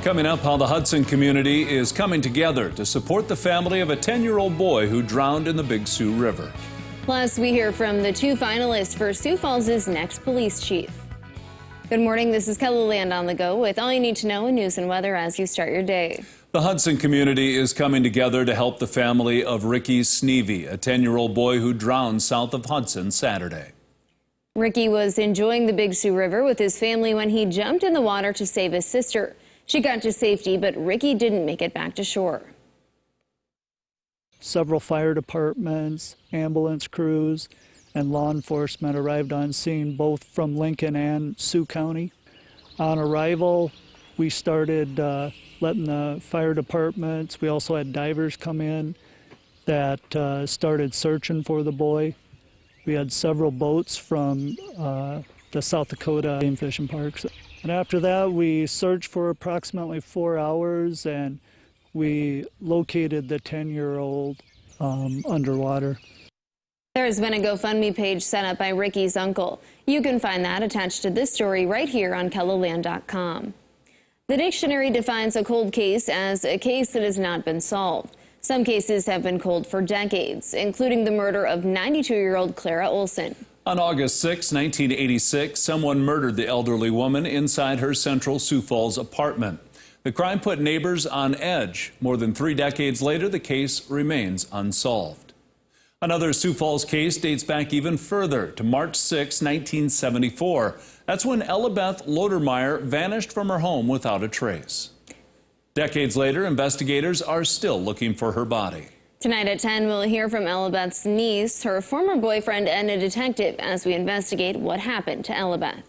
Coming up, how the Hudson community is coming together to support the family of a 10-year-old boy who drowned in the Big Sioux River. Plus, we hear from the two finalists for Sioux Falls' next police chief. Good morning, this is KELOLAND on the go with all you need to know in news and weather as you start your day. The Hudson community is coming together to help the family of Ricky Sneevy, a 10-year-old boy who drowned south of Hudson Saturday. Ricky was enjoying the Big Sioux River with his family when he jumped in the water to save his sister. She got to safety, but Ricky didn't make it back to shore. Several fire departments, ambulance crews, and law enforcement arrived on scene, both from Lincoln and Sioux County. On arrival, we started letting the fire departments, we also had divers come in that started searching for the boy. We had several boats from the South Dakota game fishing parks. And after that, we searched for approximately 4 hours, and we located the 10-year-old underwater. There has been a GoFundMe page set up by Ricky's uncle. You can find that attached to this story right here on KELOLAND.com. The dictionary defines a cold case as a case that has not been solved. Some cases have been cold for decades, including the murder of 92-year-old Clara Olson. On August 6, 1986, someone murdered the elderly woman inside her Central Sioux Falls apartment. The crime put neighbors on edge. More than 3 decades later, the case remains unsolved. Another Sioux Falls case dates back even further to March 6, 1974. That's when Ellabeth Lodermeyer vanished from her home without a trace. Decades later, investigators are still looking for her body. Tonight at 10, we'll hear from Ellabeth's niece, her former boyfriend, and a detective as we investigate what happened to Ellabeth.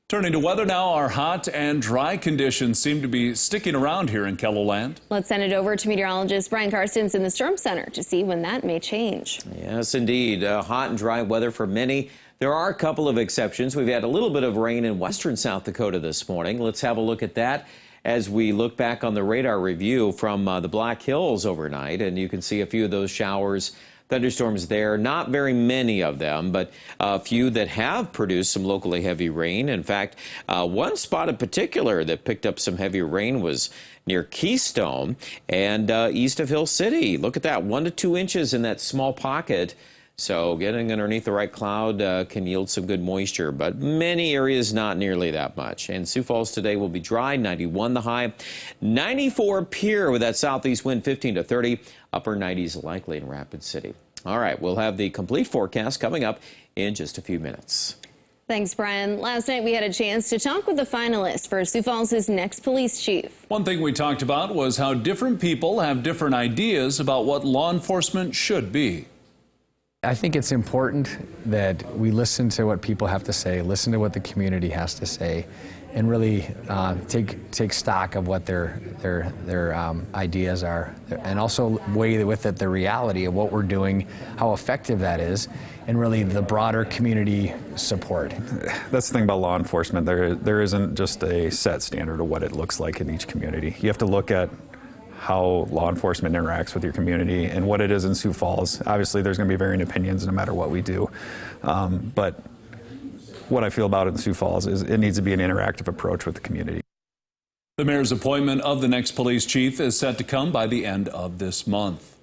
Turning to weather now, our hot and dry conditions seem to be sticking around here in KELOLAND. Let's send it over to meteorologist Brian Karstens in the Storm Center to see when that may change. Yes, indeed. Hot and dry weather for many. There are a couple of exceptions. We've had a little bit of rain in western South Dakota this morning. Let's have a look at that as we look back on the radar review from the Black Hills overnight. And you can see a few of those showers, thunderstorms there. Not very many of them, but a few that have produced some locally heavy rain. In fact, one spot in particular that picked up some heavy rain was near Keystone and east of Hill City. Look at that, 1 to 2 inches in that small pocket. So getting underneath the right cloud can yield some good moisture, but many areas not nearly that much. And Sioux Falls today will be dry, 91 the high, 94 Pierre with that southeast wind, 15 to 30, upper 90s likely in Rapid City. All right, we'll have the complete forecast coming up in just a few minutes. Thanks, Brian. Last night we had a chance to talk with the finalists for Sioux Falls' next police chief. One thing we talked about was how different people have different ideas about what law enforcement should be. I think it's important that we listen to what people have to say, listen to what the community has to say, and really take stock of what their ideas are, and also weigh with it the reality of what we're doing, how effective that is, and really the broader community support. That's the thing about law enforcement. There isn't just a set standard of what it looks like in each community. You have to look at how law enforcement interacts with your community and what it is in Sioux Falls. Obviously, there's going to be varying opinions no matter what we do. But what I feel about it in Sioux Falls is it needs to be an interactive approach with the community. The mayor's appointment of the next police chief is set to come by the end of this month.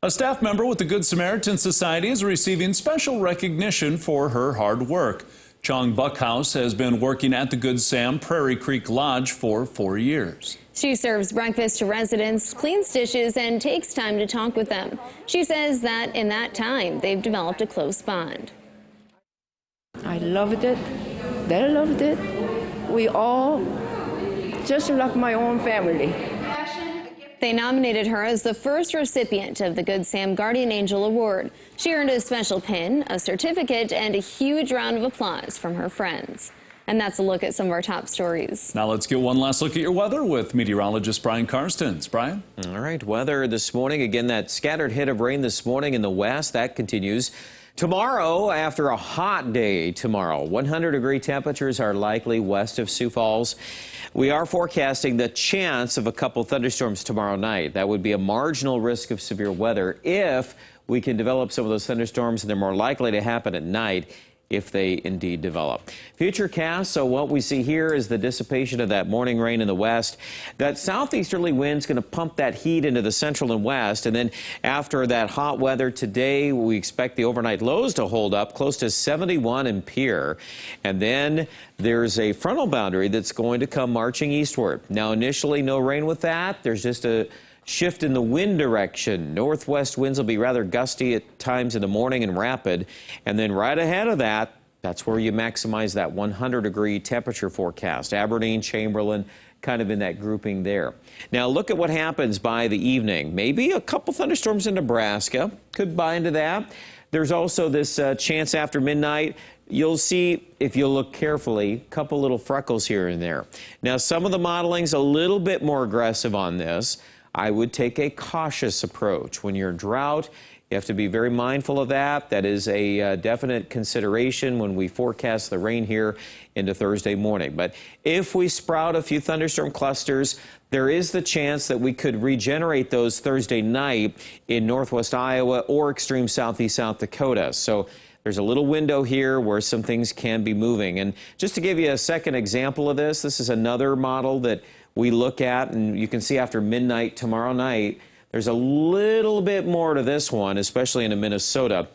A staff member with the Good Samaritan Society is receiving special recognition for her hard work. Chong Buckhouse has been working at the Good Sam Prairie Creek Lodge for 4 years. She serves breakfast to residents, cleans dishes, and takes time to talk with them. She says that in that time, they've developed a close bond. I loved it. They loved it. We all just like my own family. They nominated her as the first recipient of the Good Sam Guardian Angel Award. She earned a special pin, a certificate, and a huge round of applause from her friends. And that's a look at some of our top stories. Now let's get one last look at your weather with meteorologist Brian Karstens. Brian? All right, weather this morning. Again, that scattered hit of rain this morning in the west. That continues. Tomorrow, after a hot day tomorrow, 100-degree temperatures are likely west of Sioux Falls. We are forecasting the chance of a couple thunderstorms tomorrow night. That would be a marginal risk of severe weather if we can develop some of those thunderstorms, and they're more likely to happen at night. if they indeed develop. Futurecast, so what we see here is the dissipation of that morning rain in the west. That southeasterly wind's going to pump that heat into the central and west, and then after that hot weather today, we expect the overnight lows to hold up close to 71 in Pierre. And then there's a frontal boundary that's going to come marching eastward. Now, initially, no rain with that. There's just a shift in the wind direction. Northwest winds will be rather gusty at times in the morning and rapid. And then right ahead of that, that's where you maximize that 100-degree temperature forecast. Aberdeen, Chamberlain, kind of in that grouping there. Now look at what happens by the evening. Maybe a couple thunderstorms in Nebraska. Could buy into that. There's also this chance after midnight. You'll see, if you look carefully, a couple little freckles here and there. Now some of the modeling's a little bit more aggressive on this. I would take a cautious approach. When you're in drought, you have to be very mindful of that. That is a definite consideration when we forecast the rain here into Thursday morning. But if we sprout a few thunderstorm clusters, there is the chance that we could regenerate those Thursday night in northwest Iowa or extreme southeast South Dakota. So there's a little window here where some things can be moving. And just to give you a second example of this, this is another model that we look at, and you can see after midnight tomorrow night, there's a little bit more to this one, especially in Minnesota,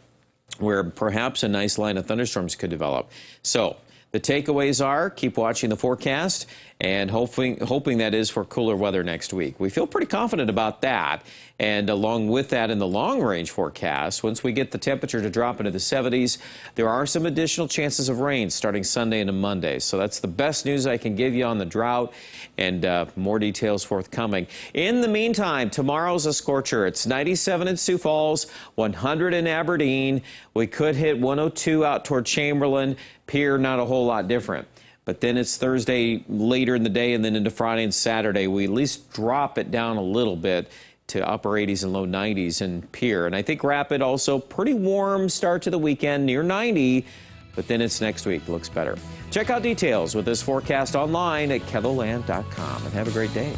where perhaps a nice line of thunderstorms could develop. So the takeaways are keep watching the forecast and hoping that is for cooler weather next week. We feel pretty confident about that. And along with that, in the long-range forecast, once we get the temperature to drop into the 70s, there are some additional chances of rain starting Sunday into Monday. So that's the best news I can give you on the drought, and more details forthcoming. In the meantime, tomorrow's a scorcher. It's 97 in Sioux Falls, 100 in Aberdeen. We could hit 102 out toward Chamberlain. Pierre, not a whole lot different. But then it's Thursday later in the day, and then into Friday and Saturday. We at least drop it down a little bit to upper 80s and low 90s in Pierre. And I think Rapid also pretty warm start to the weekend, near 90, but then it's next week. Looks better. Check out details with this forecast online at KELOLAND.com, and have a great day.